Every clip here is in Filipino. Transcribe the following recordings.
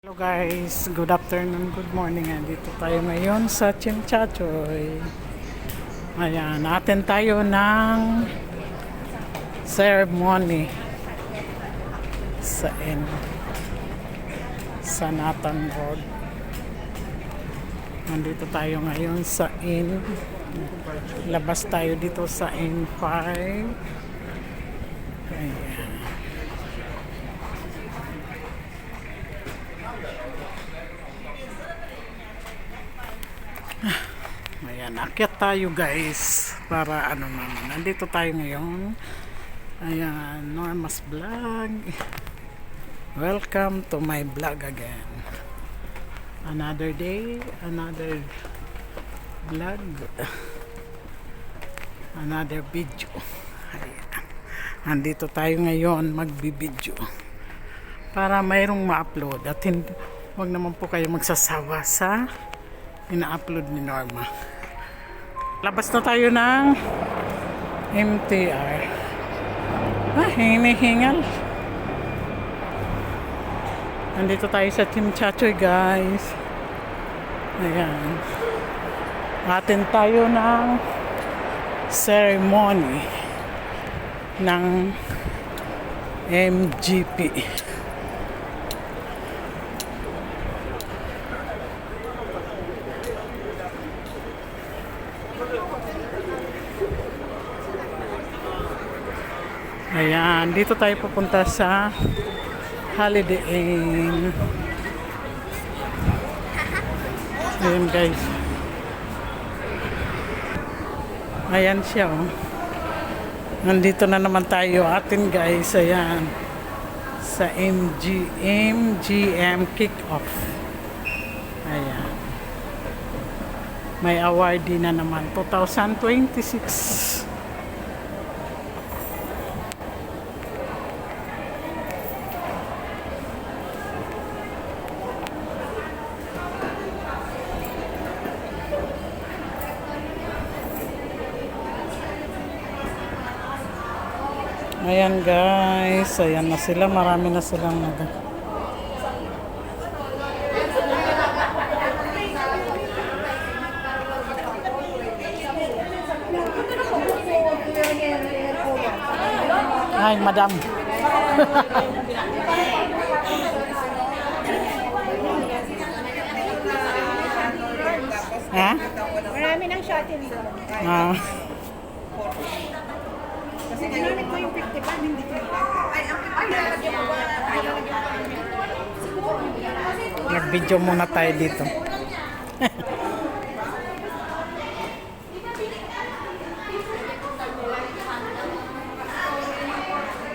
Hello guys, good afternoon, good morning. Dito tayo ngayon sa Chimchachoy. Ayan, atin tayo ng ceremony sa Nathan Road. Nandito tayo ngayon sa inn. Labas tayo dito sa inn 5. Ayan. Ayan, akyat tayo guys para ano naman, nandito tayo ngayon. Ayan, Norma's Vlog. Welcome to my vlog again. Another day, another vlog, another video. Ayan. Nandito tayo ngayon magbibideo para mayroong ma-upload at huwag naman po kayo magsasawa sa ina-upload ni Norma. Labas na tayo ng MTR. Hinihingal. Nandito tayo sa Chimchachoy guys. Ayan. Atin tayo ng ceremony ng MGP. Ayan, dito tayo pupunta sa Holiday Inn. Ayan guys. Ayan siya oh. Nandito na naman tayo atin guys. Ayan. Sa MGM Kick-Off. Ayan. May awardee na naman. 2026. Ayan guys, ayan na sila, marami na silang Ay, madam. Ha? Marami ng shuttle doon. Ah. Kasi ginamit ko yung 50 pa, hindi ko. Nag-video muna tayo dito.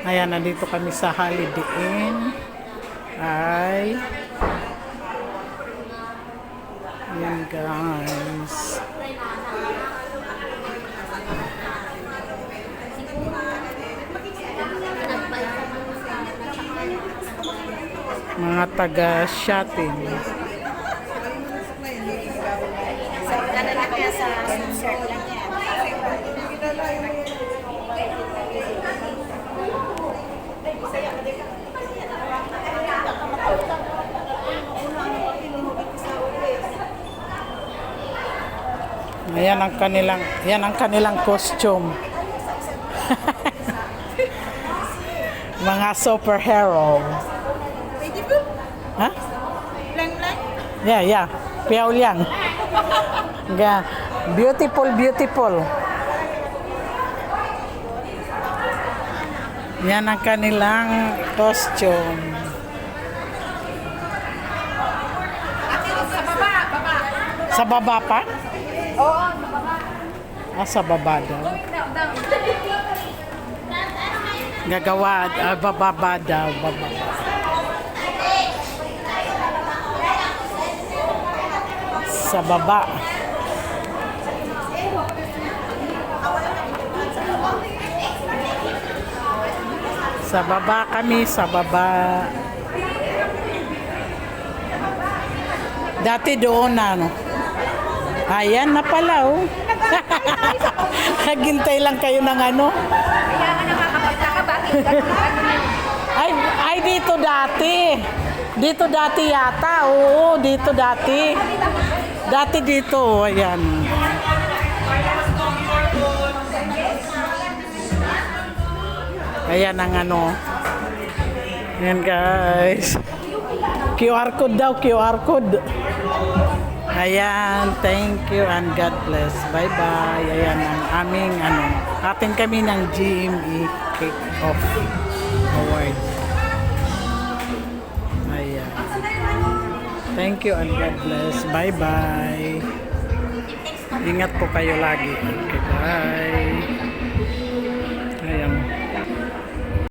Ayan, nandito kami sa Holiday Inn. Ayan guys. Mga taga-shopping. Kaya sa insert lang yan. Yan ang kanilang costume. Mga superhero. Pwede po? Ha? Lang-lang? Yeah. Piao Liang. Beautiful. Yan ang kanilang costume. Sa baba. Sa baba pa? Oo, sa baba. Sa baba daw. Down. Gagawa, bababa daw, bababa. Sa baba. Sa baba kami, sa baba. Dati doon na, no? Ayan na pala, oh. Naghintay lang kayo ng ano. Kaya nga nakakapagtaka, bakit ganun? Ay dito dati. Dito dati yata. Oo, dito dati. Dati dito. Ayan. Ayan ang ano. Ayan guys. QR code daw, QR code. Ayan, thank you and God bless. Bye-bye. Ayan ang aming ano. Atin kami ng GME Kick-Off Award. Ayan. Thank you and God bless. Bye-bye. Ingat po kayo lagi. Okay, bye.